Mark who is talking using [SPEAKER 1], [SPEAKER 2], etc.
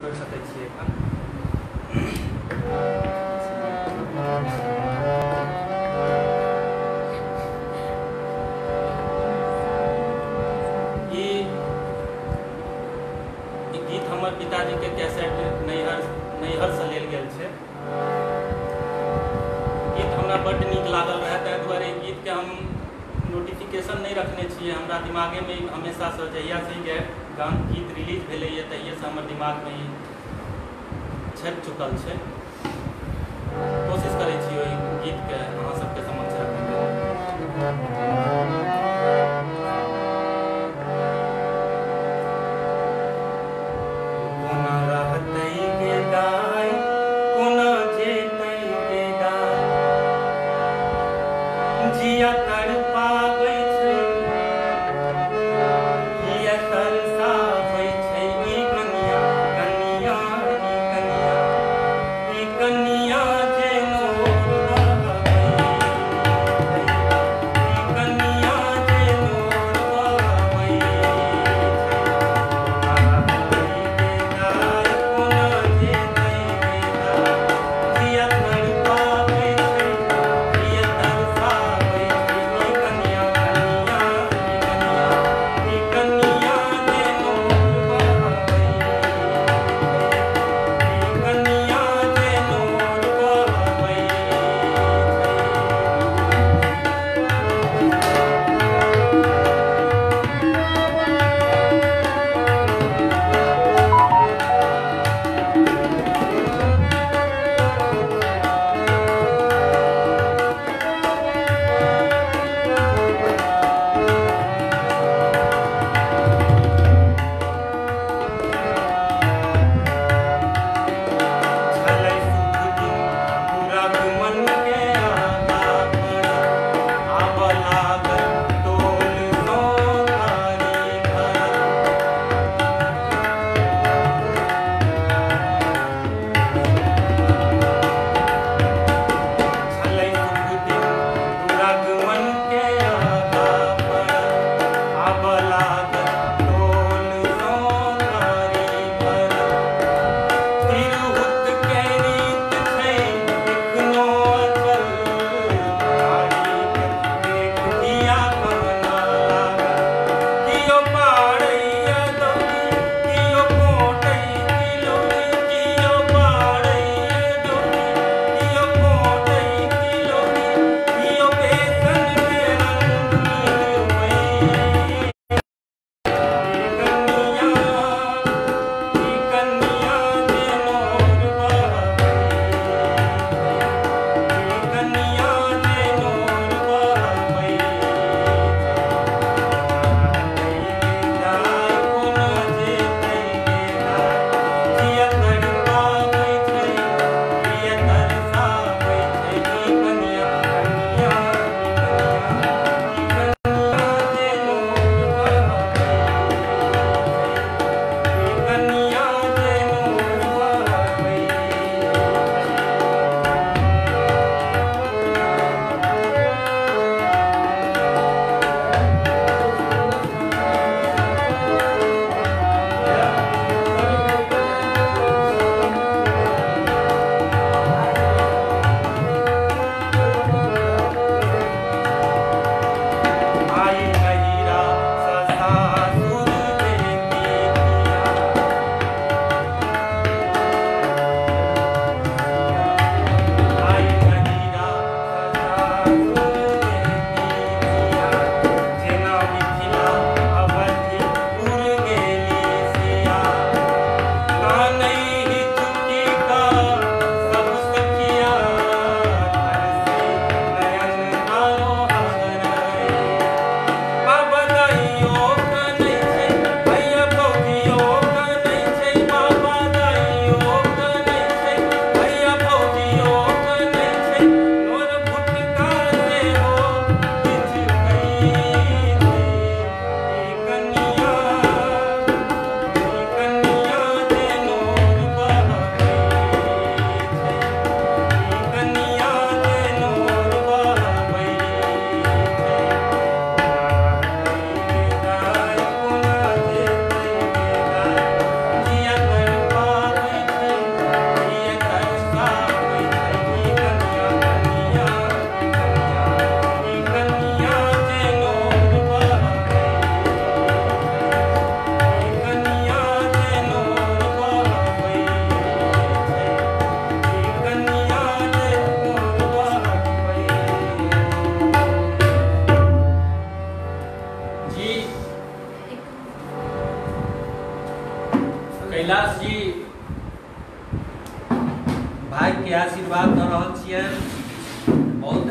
[SPEAKER 1] कर सकै छियै एखन। ई गीत हमर पिताजी के कैसेट नैहर से लेल गेल छै। गीत हमरा बड्ड नीक लागल रहे, ताहि दुआरे गीत के हम नोटिफिकेशन नहीं रखने छियै। हमरा दिमागे में हमेशा से जहिया से गीत रिलीज भेलै तहिए से हमर दिमाग में छपि चुकल छै। कोशिश करै छी ओहि गीत के अहाँ सबके समक्ष रखै के। कोना रहतै गे दाइ, कोना जेतै गे दाइ, जिया तड़पाबै छै, किया तरसाबै छै ई कनिया, कनिया ई कनिया, ई कनिया जे मोहब्बत ई
[SPEAKER 2] कैलाश जी भाई के आशीर्वाद दे रहल छियनि। बहुत